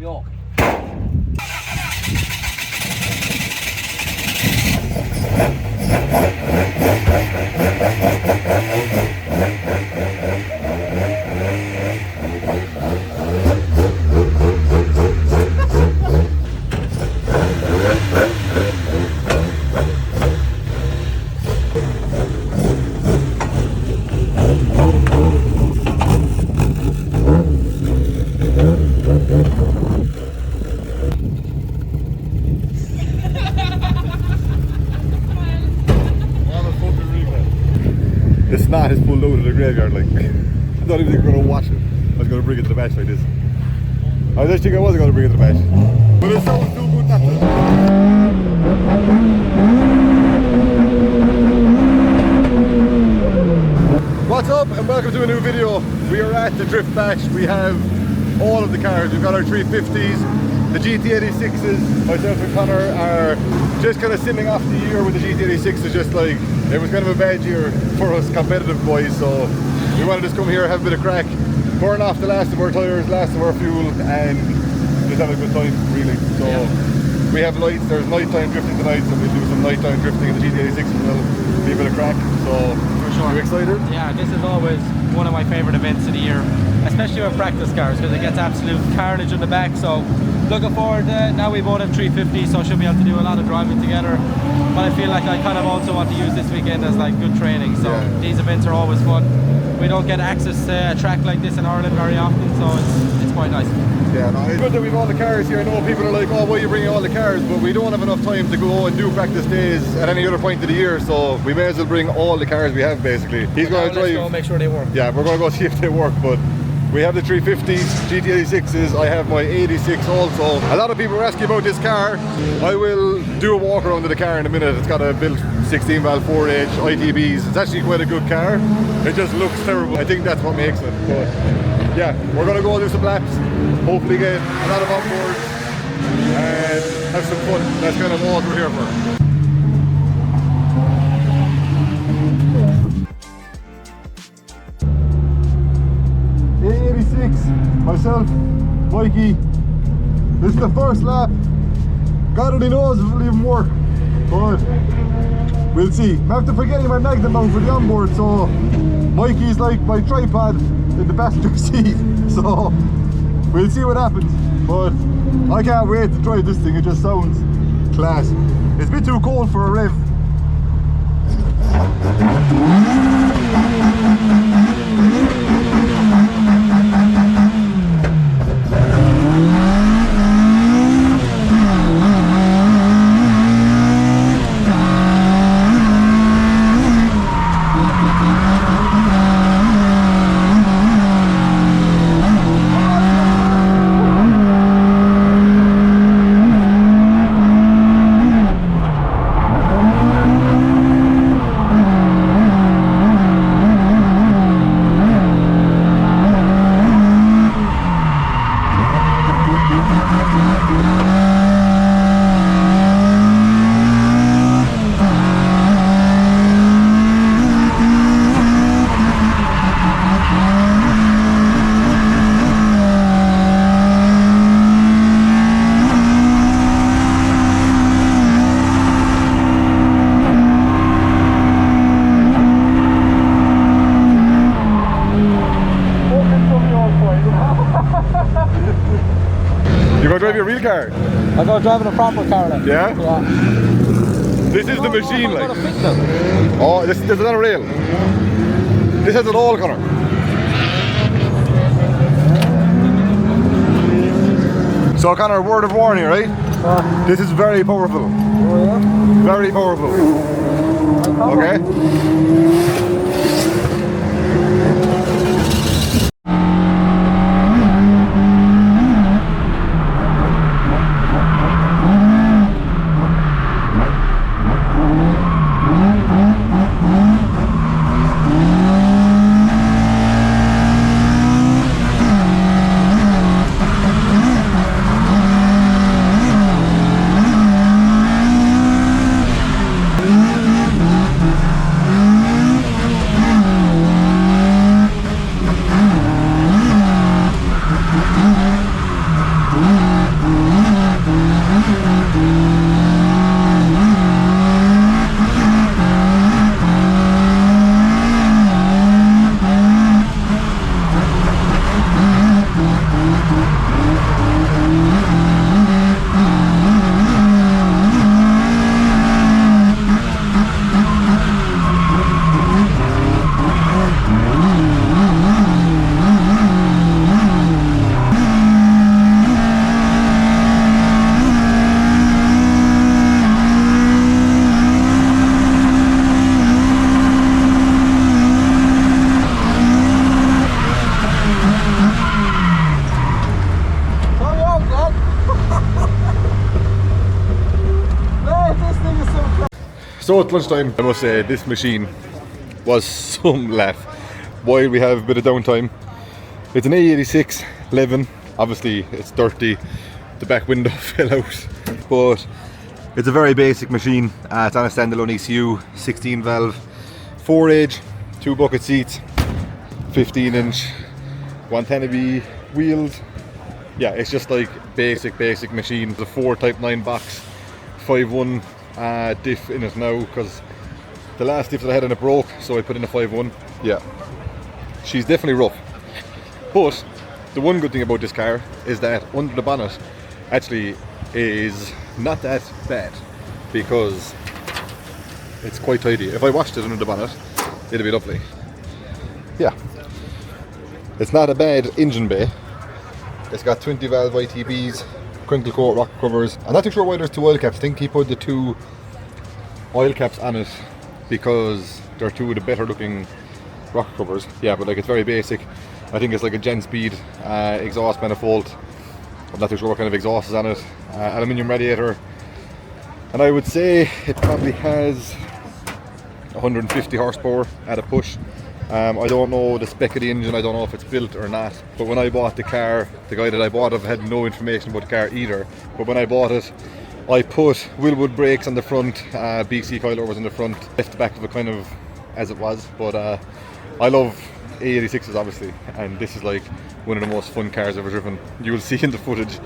York. It's not as pulled out of the graveyard, like. I thought even going to watch it. I was going to bring it to the bash like this. I just think I wasn't going to bring it to the bash. But it sounds too good not to. What's up and welcome to a new video. We are at the Drift Bash. We have all of the cars. We've got our 350s, the GT86s. Myself and Connor are just kind of simming off the year with the GT86s. Just like, it was kind of a bad year for us competitive boys, so we wanted to just come here, have a bit of crack, burn off the last of our tyres, last of our fuel, and just have a good time, really. So we have lights, there's nighttime drifting tonight, so we'll do some nighttime drifting in the GT86 as well, be a bit of crack. So, for sure. Are you excited? Yeah, this is always one of my favourite events of the year, especially with practice cars, because it gets absolute carnage on the back. So looking forward to it. Now we both have 350, so should be able to do a lot of driving together. But I feel like I kind of also want to use this weekend as like good training. So these events are always fun. We don't get access to a track like this in Ireland very often, so it's quite nice. Yeah, no, it's good that we've all the cars here. I know people are like, oh, why are you bringing all the cars? But we don't have enough time to go and do practice days at any other point of the year, so we may as well bring all the cars we have, basically. He's going to drive. Let's go make sure they work. Yeah, we're going to go see if they work, but we have the 350s, GT86s, I have my 86 also. A lot of people are asking about this car. I will do a walk around of the car in a minute. It's got a built 16 valve 4H ITBs. It's actually quite a good car. It just looks terrible. I think that's what makes it. But yeah, we're going to go do some laps, hopefully get a lot of onboards and have some fun. That's kind of all we're here for. Myself, Mikey, this is the first lap. God only knows if it'll even work, but we'll see. I have to forget my magnet mount for the onboard, so Mikey's like my tripod in the passenger seat, so we'll see what happens. But I can't wait to try this thing, it just sounds class. It's a bit too cold for a rev. You go drive your real car? I go driving a proper car then. Yeah? Yeah. This is the machine, like. Oh, this is not a rail. This has it all, Connor. So, Connor, word of warning, right? This is very powerful. Oh, yeah? Very powerful. Okay? So at lunchtime, I must say, this machine was some laugh. While we have a bit of downtime, it's an A86 11. Obviously, it's dirty. The back window fell out, but it's a very basic machine. It's on a standalone ECU, 16 valve, 4-age, 2 bucket seats, 15-inch 110B wheels. Yeah, it's just like basic machine. The 4 Type 9 box, 5.1 diff in it now, because the last diff that I had in it broke, so I put in a 5.1. Yeah, she's definitely rough, but the one good thing about this car is that under the bonnet actually is not that bad, because it's quite tidy. If I washed it under the bonnet, it'd be lovely. Yeah, it's not a bad engine bay. It's got 20 valve ITBs, crinkle coat rock covers. I'm not too sure why there's 2 oil caps. I think he put the 2 oil caps on it because they're 2 of the better looking rock covers. Yeah, but like, it's very basic. I think it's like a Gen Speed exhaust manifold. I'm not too sure what kind of exhaust is on it. Aluminium radiator, and I would say it probably has 150 horsepower at a push. I don't know the spec of the engine, I don't know if it's built or not, but when I bought the car, the guy that I bought it had no information about the car either, but when I bought it, I put Willwood brakes on the front, BC coilovers in the front, left the back of it kind of as it was, but I love A86s obviously, and this is like one of the most fun cars I've ever driven. You will see in the footage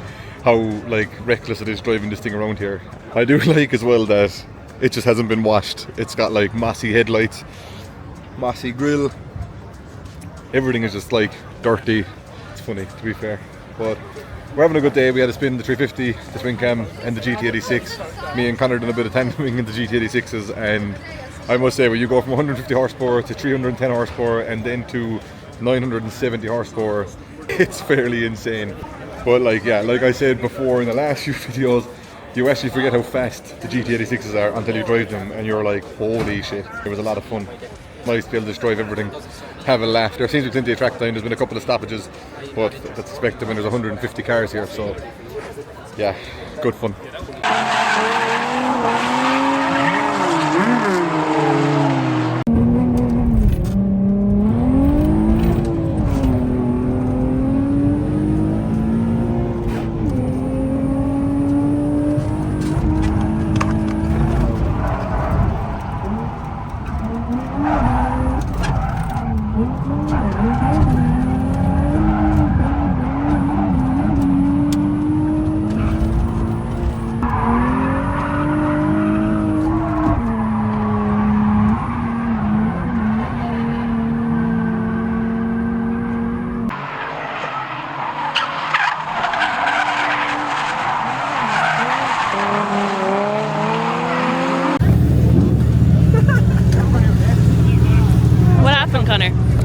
how like reckless it is driving this thing around here. I do like as well that it just hasn't been washed. It's got like mossy headlights, mossy grille, everything is just like dirty. It's funny, to be fair, but we're having a good day. We had to spin the 350, the swing cam and the GT86. Me and Connor done a bit of tandeming in the GT86s, and I must say, when you go from 150 horsepower to 310 horsepower and then to 970 horsepower, it's fairly insane. But like, yeah, like I said before in the last few videos, you actually forget how fast the GT86s are until you drive them, and you're like, holy shit. It was a lot of fun. Nice to be able to just drive everything, have a laugh. There seems to be plenty of track time. There's been a couple of stoppages, but that's expected when there's 150 cars here, so yeah, good fun.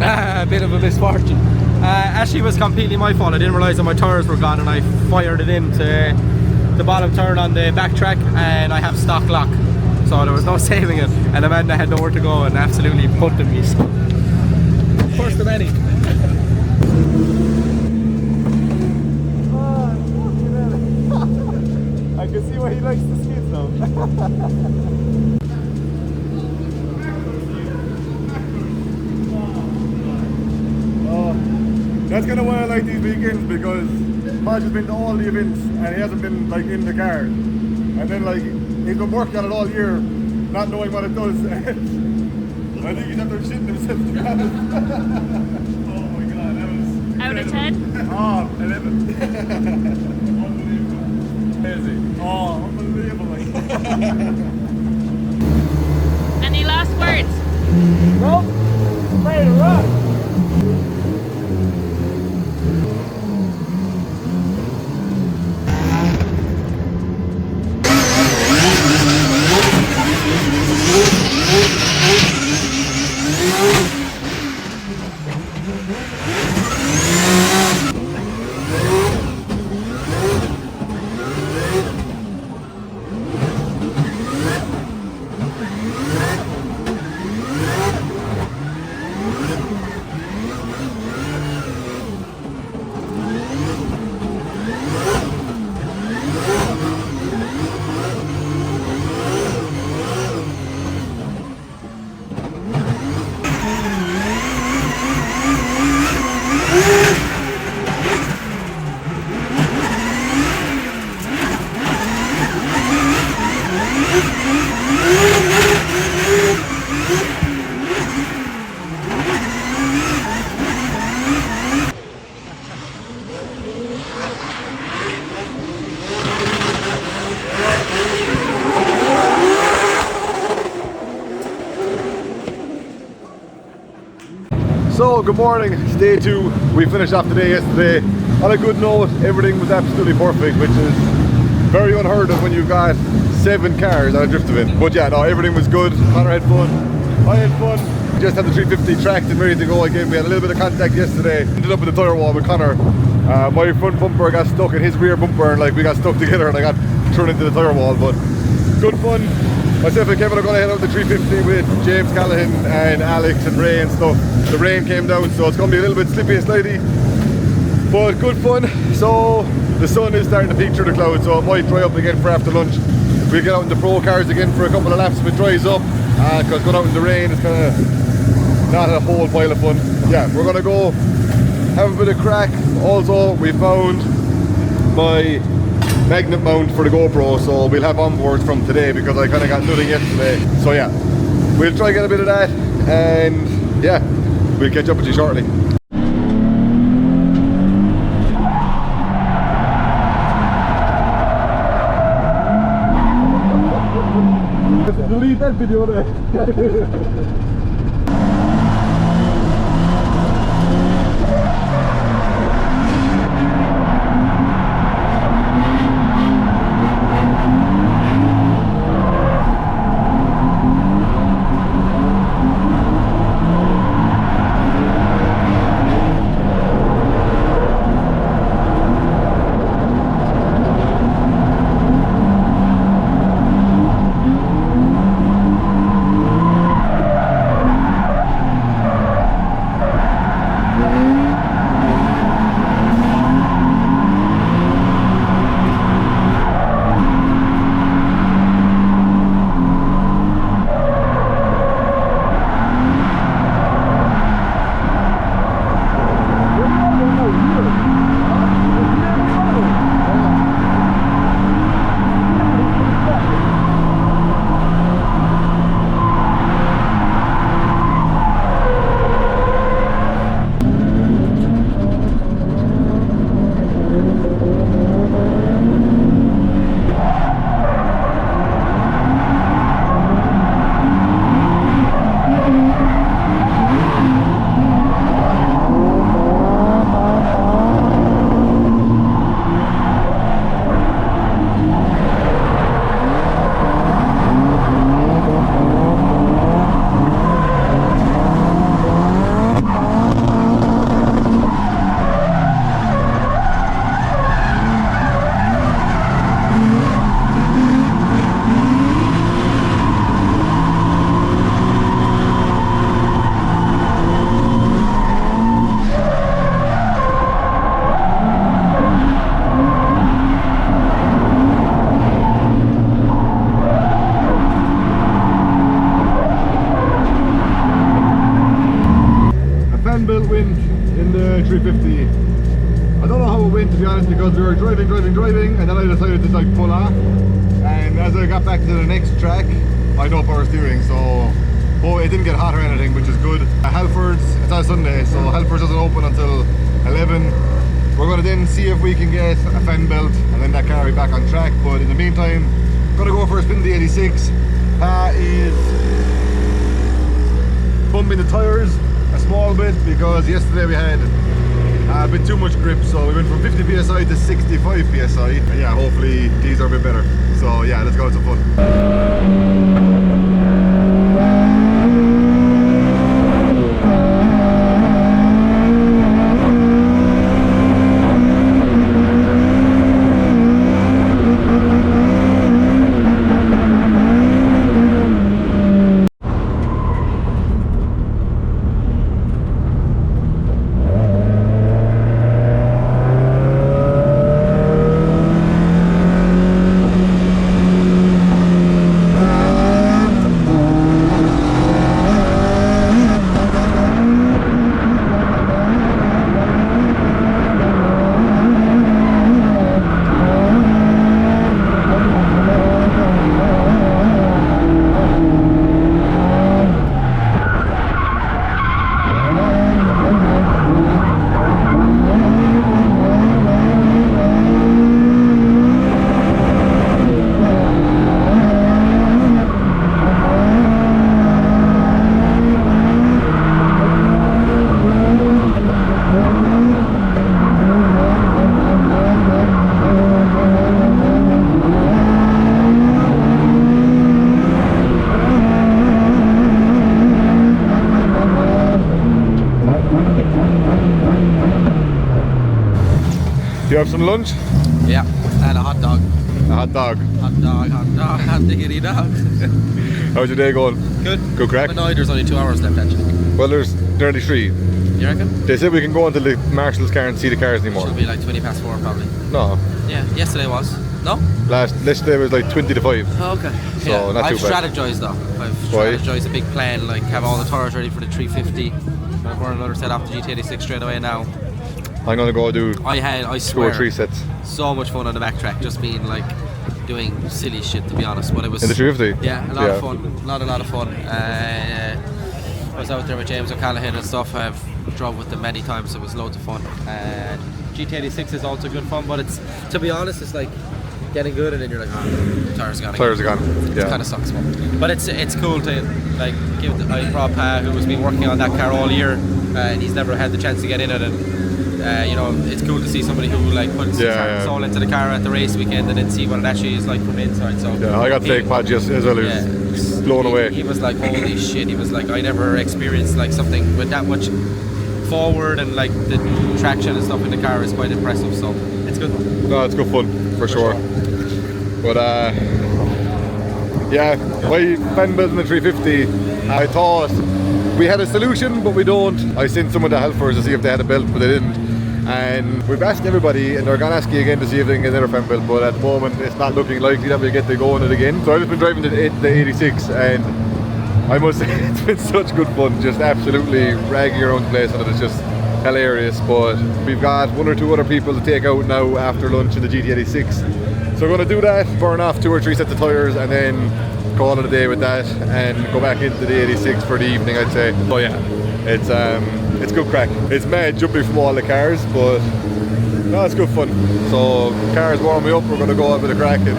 A bit of a misfortune. Actually, was completely my fault. I didn't realise that my tyres were gone, and I fired it into the bottom turn on the back track, and I have stock lock, so there was no saving it, and Amanda had nowhere to go and absolutely punted me. So. First of many. I can see why he likes the skids now. That's kind of why I like these weekends, because Podge has been to all the events and he hasn't been like in the car, and then like he's been working on it all year, not knowing what it does. And I think he's after shitting himself, to be honest. Oh my god, that was out of 10? Oh, 11. Unbelievable. Crazy. Oh, unbelievable. Any last words? Nope. Ready to run. So, good morning, it's day 2. We finished off the day yesterday on a good note. Everything was absolutely perfect, which is very unheard of when you've got 7 cars at a drift event. But yeah, no, everything was good. Connor had fun, I had fun. Just had the 350 tracked and ready to go again. We had a little bit of contact yesterday. Ended up with the tire wall with Connor. My front bumper got stuck in his rear bumper, and like we got stuck together and I got thrown into the tire wall. But good fun. Myself and Kevin are going to head out the 350 with James Callahan and Alex and Ray and stuff. The rain came down, so it's going to be a little bit slippy and slidey, but good fun. So the sun is starting to peek through the clouds, so it might dry up again for after lunch. We'll get out in the pro cars again for a couple of laps if it dries up, because going out in the rain is kind of not a whole pile of fun. Yeah, we're going to go have a bit of crack. Also, we found my magnet mount for the GoPro, so we'll have onboards from today because I kind of got nothing yesterday. So yeah, we'll try and get a bit of that, and yeah, we'll catch up with you shortly. Delete that video there. Built wind in the 350. I don't know how it went, to be honest, because we were driving and then I decided to like pull off, and as I got back to the next track I had no power steering, so it didn't get hot or anything, which is good. Halfords, it's on Sunday, so Halfords doesn't open until 11. We're going to then see if we can get a fan belt and then that car will be back on track, but in the meantime I'm going to go for a spin of the 86. Is bumping the tyres a small bit because yesterday we had a bit too much grip, so we went from 50 psi to 65 psi, and yeah, hopefully these are a bit better. So yeah, let's go have some fun. have some lunch? Yeah, and a hot dog. A hot dog. Hot dog, hot diggity dog. How's your day going? Good. Good crack? But no, there's only 2 hours left actually. Well, there's nearly 3. You reckon? They said we can go until the marshal's car and see the cars anymore. Should be like 20 past 4 probably. No. Yeah, yesterday was. No? Yesterday was like 20 to 5. Oh, okay. So, yeah. not too I've bad. strategized though. I've Why? strategized a big plan, like have all the tires ready for the 350. I've run another set off the GT86 straight away now. I'm gonna go do I 2 swear, or 3 sets. so much fun on the back track, just being like doing silly shit to be honest. But it was In the 350? Yeah, a lot of fun. A lot of fun. I was out there with James O'Callaghan and stuff. I've drove with them many times. So it was loads of fun. GT86 is also good fun, but it's, to be honest, it's like getting good and then you're like, oh, tires are gone. Tires are gone. Yeah. It kind of sucks, but it's cool to like give. I brought Pa, who has been working on that car all year, and he's never had the chance to get in it. And you know, it's cool to see somebody who like puts his heart and soul into the car at the race weekend and then see what it actually is like from inside. So yeah, I got to take Pa just as well. He was blown away. He was like, holy shit. He was like, I never experienced like something with that much forward, and like the traction and stuff in the car is quite impressive. So it's good. No, it's good fun for sure. But yeah, my fan building the 350, I thought we had a solution, but we don't. I sent someone to help for us to see if they had a belt, but they didn't. And we've asked everybody, and they're gonna ask you again to see if they can get another fan belt, but at the moment it's not looking likely that we'll get to go on it again. So I've just been driving the 86, and I must say it's been such good fun, just absolutely ragging around the place, and it's just hilarious. But we've got 1 or 2 other people to take out now after lunch in the GT86. So we're going to do that, burn off 2 or 3 sets of tyres, and then call it a day with that and go back into the 86 for the evening, I'd say. So yeah, it's good crack. It's mad jumping from all the cars, but no, it's good fun. So cars warm me up, we're going to go out with a crack and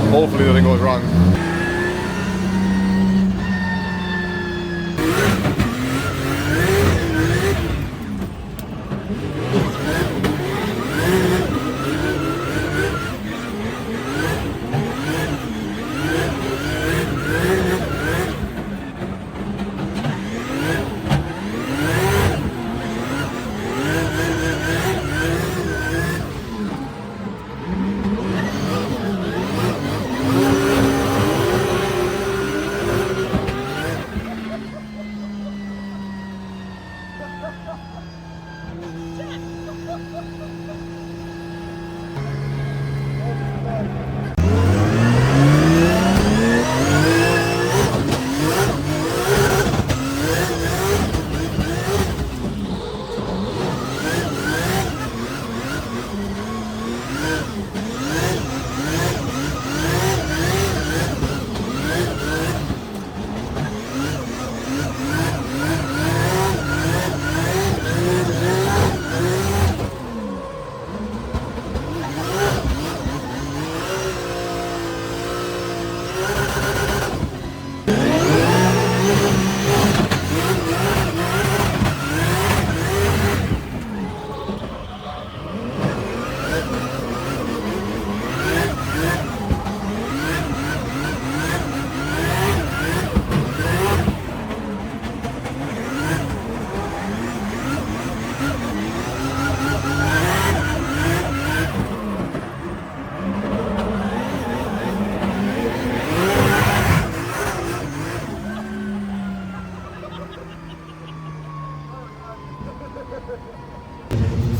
hopefully nothing goes wrong.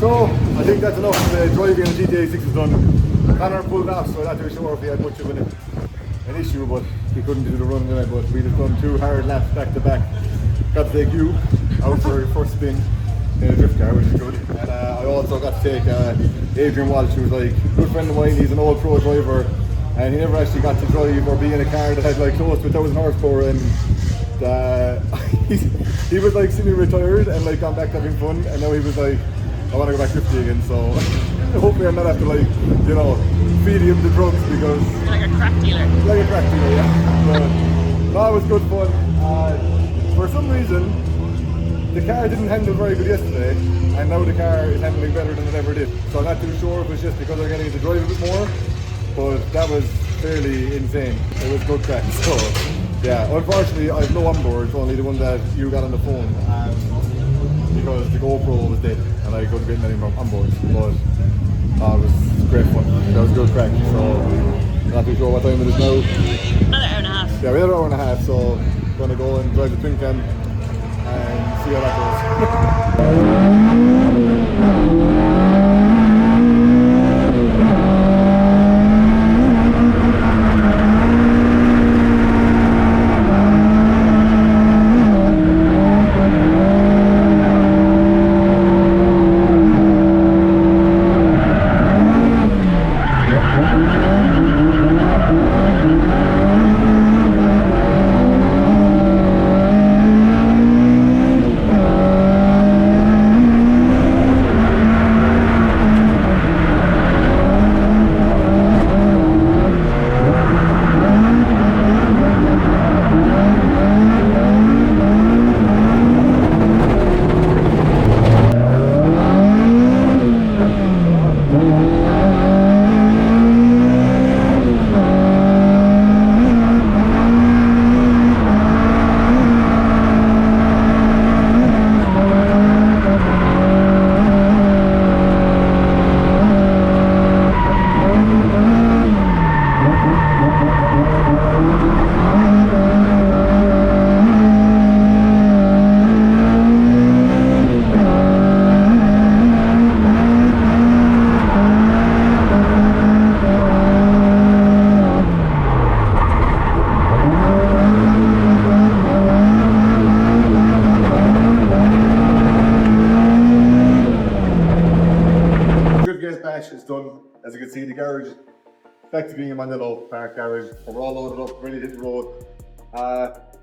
So, I think that's enough. The driving on the GT86 is done. Connor pulled off, so I'm not too sure if he had much of an issue, but he couldn't do the run tonight. But we just done 2 hard laps back to back. Got to take you out for your first spin in a drift car, which is good. And I also got to take Adrian Walsh, who's like a good friend of mine. He's an old pro driver, and he never actually got to drive or be in a car that had like close to 1,000 horsepower. And he was like semi-retired and like gone back to having fun, and now he was like, I want to go back 50 again, so hopefully I'm not have to like, you know, feed him the drugs because... You're like a crack dealer. Like a crack dealer, yeah. But no, it was good fun. For some reason, the car didn't handle very good yesterday, and now the car is handling better than it ever did. So I'm not too sure if it was just because I'm getting to drive a bit more, but that was fairly insane. It was good crack, so yeah. Unfortunately, I have no onboards, only the one that you got on the phone. Because the GoPro was dead and I couldn't get any more on board. But Oh, it was great fun. That was good crack. So, not too sure what time it is now. Another hour and a half. Yeah, we had an hour and a half, so gonna go and drive the twin cam and see how that is done. As you can see, the garage back to being a Mondello Park garage. We're all loaded up, ready to hit the road.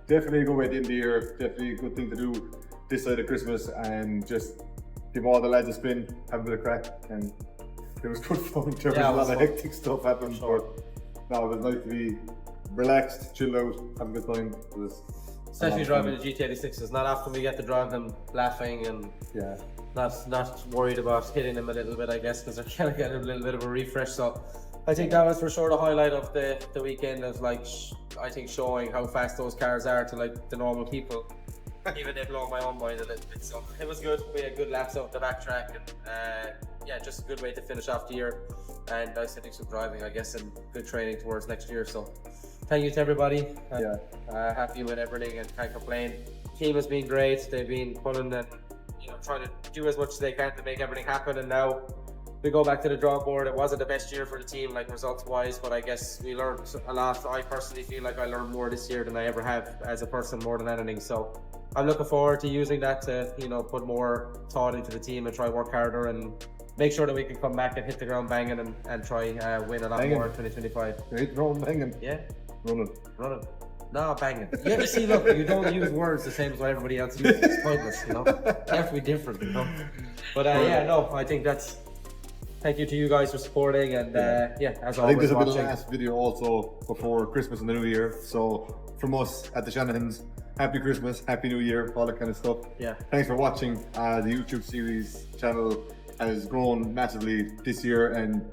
Definitely a good way to end the year. Definitely a good thing to do this side of Christmas, and just give all the lads a spin, have a bit of crack, and it was good fun. There was a lot of hectic stuff happened, but no, it was nice to be relaxed, chilled out, have a good time. It was especially driving a GT86. It's not often we get to drive them laughing and not worried about hitting them a little bit, I guess, because they're kind of getting a little bit of a refresh. So I think that was for sure the highlight of the weekend, of like I think showing how fast those cars are to like the normal people. Even they blow my own mind a little bit. So it was good. We had good laps out the back track, and yeah, just a good way to finish off the year. And nice to do some driving, I guess, and good training towards next year. So thank you to everybody. Happy with everything and can't complain. Team has been great. They've been pulling and trying to do as much as they can to make everything happen. And now we go back to the drawing board. It wasn't the best year for the team, like results wise, but I guess we learned a lot. I personally feel like I learned more this year than I ever have as a person, more than anything. So I'm looking forward to using that to put more thought into the team and try work harder and make sure that we can come back and hit the ground banging and try win a lot more in 2025. Hit the ground banging. Yeah. Running. No, banging. Yeah, see, look, you don't use words the same as what everybody else uses. It's pointless, You have to be different, But I think that's. Thank you to you guys for supporting, and as always, I think this will be the last video also before Christmas and the New Year. So from us at the Shanahans, Happy Christmas, Happy New Year, all that kind of stuff. Yeah. Thanks for watching. The YouTube series channel has grown massively this year, and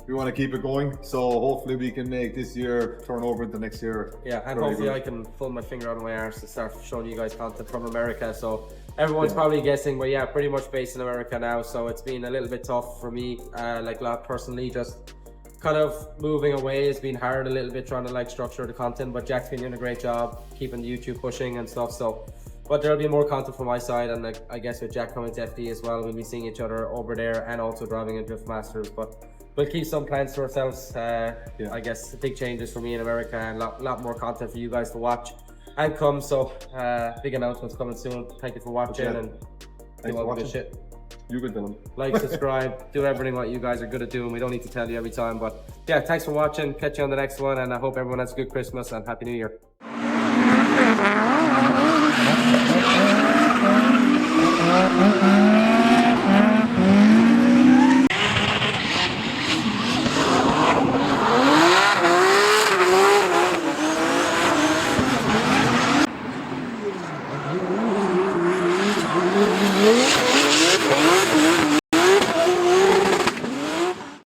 we want to keep it going. So hopefully we can make this year turn over into next year. Yeah, and hopefully I can pull my finger out of my arse to start showing you guys content from America. So everyone's probably guessing, but yeah, pretty much based in America now. So it's been a little bit tough for me, personally, just kind of moving away has been hard a little bit, trying to structure the content. But Jack's been doing a great job keeping the YouTube pushing and stuff. So, but there'll be more content from my side, and I guess with Jack coming to FD as well, we'll be seeing each other over there and also driving in Drift Masters. But we'll keep some plans to ourselves. I guess big changes for me in America, and a lot more content for you guys to watch and come. So big announcements coming soon. Thank you for watching, and do all the good shit. You can tell them. Like, subscribe, do everything what you guys are good at doing. We don't need to tell you every time, but yeah, thanks for watching. Catch you on the next one, and I hope everyone has a good Christmas and Happy New Year.